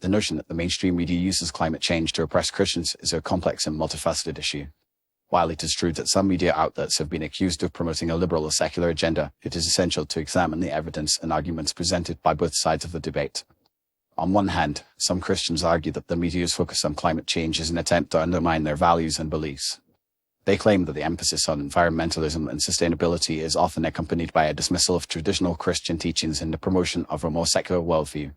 The notion that the mainstream media uses climate change to oppress Christians is a complex and multifaceted issue. While it is true that some media outlets have been accused of promoting a liberal or secular agenda, it is essential to examine the evidence and arguments presented by both sides of the debate. On one hand, some Christians argue that the media's focus on climate change is an attempt to undermine their values and beliefs. They claim that the emphasis on environmentalism and sustainability is often accompanied by a dismissal of traditional Christian teachings and the promotion of a more secular worldview.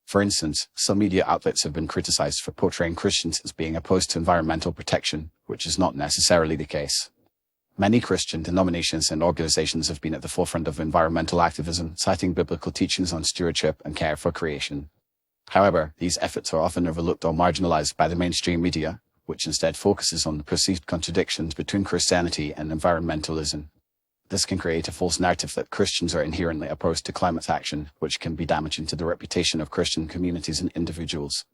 For instance, some media outlets have been criticized for portraying Christians as being opposed to environmental protection, which is not necessarily the case. Many Christian denominations and organizations have been at the forefront of environmental activism, citing biblical teachings on stewardship and care for creation. However, these efforts are often overlooked or marginalized by the mainstream media, which instead focuses on the perceived contradictions between Christianity and environmentalism. This can create a false narrative that Christians are inherently opposed to climate action, which can be damaging to the reputation of Christian communities and individuals.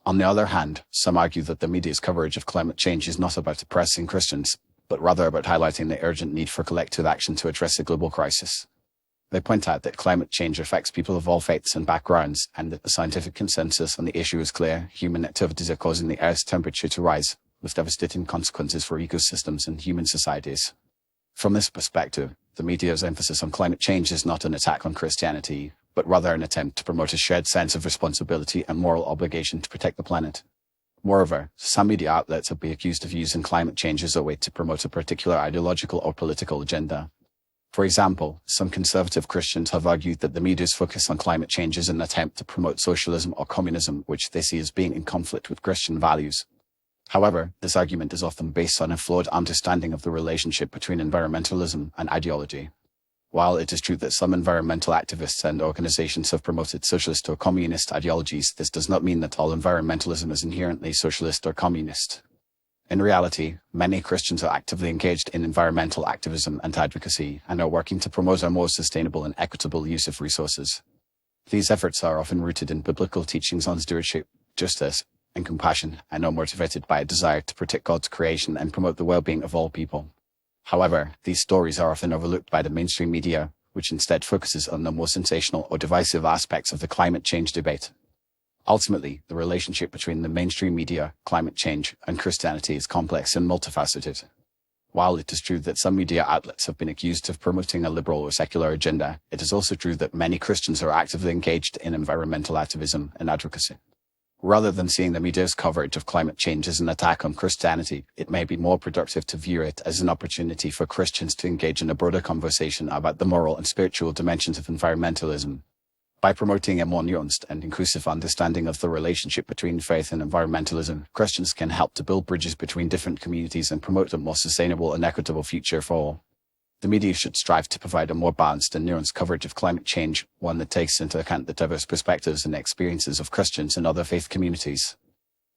On the other hand, some argue that the media's coverage of climate change is not about oppressing Christians, but rather about highlighting the urgent need for collective action to address a global crisis. They point out that climate change affects people of all faiths and backgrounds, and that the scientific consensus on the issue is clear: human activities are causing the Earth's temperature to rise, with devastating consequences for ecosystems and human societies. From this perspective, the media's emphasis on climate change is not an attack on Christianity, but rather an attempt to promote a shared sense of responsibility and moral obligation to protect the planet. Moreover, some media outlets have been accused of using climate change as a way to promote a particular ideological or political agenda. For example, some conservative Christians have argued that the media's focus on climate change is an attempt to promote socialism or communism, which they see as being in conflict with Christian values. However, this argument is often based on a flawed understanding of the relationship between environmentalism and ideology. While it is true that some environmental activists and organizations have promoted socialist or communist ideologies, this does not mean that all environmentalism is inherently socialist or communist. In reality, many Christians are actively engaged in environmental activism and advocacy and are working to promote a more sustainable and equitable use of resources. These efforts are often rooted in biblical teachings on stewardship, justice, and compassion, and are motivated by a desire to protect God's creation and promote the well-being of all people. However, these stories are often overlooked by the mainstream media, which instead focuses on the more sensational or divisive aspects of the climate change debate. Ultimately, the relationship between the mainstream media, climate change, and Christianity is complex and multifaceted. While it is true that some media outlets have been accused of promoting a liberal or secular agenda, it is also true that many Christians are actively engaged in environmental activism and advocacy. Rather than seeing the media's coverage of climate change as an attack on Christianity, it may be more productive to view it as an opportunity for Christians to engage in a broader conversation about the moral and spiritual dimensions of environmentalism. By promoting a more nuanced and inclusive understanding of the relationship between faith and environmentalism, Christians can help to build bridges between different communities and promote a more sustainable and equitable future for all. The media should strive to provide a more balanced and nuanced coverage of climate change, one that takes into account the diverse perspectives and experiences of Christians and other faith communities.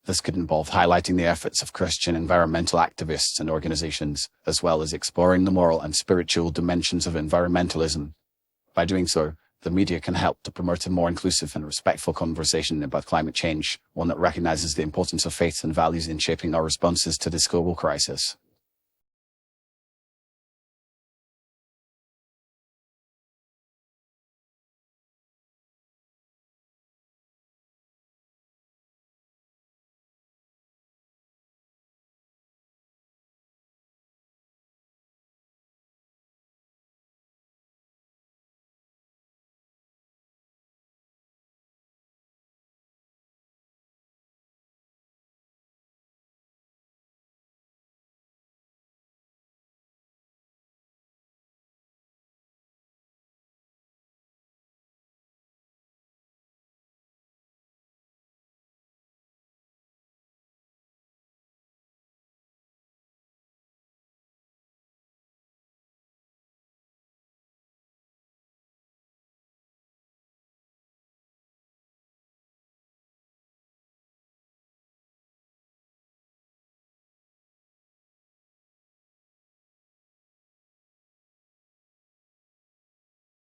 This could involve highlighting the efforts of Christian environmental activists and organizations, as well as exploring the moral and spiritual dimensions of environmentalism. By doing so, the media can help to promote a more inclusive and respectful conversation about climate change, one that recognizes the importance of faith and values in shaping our responses to this global crisis.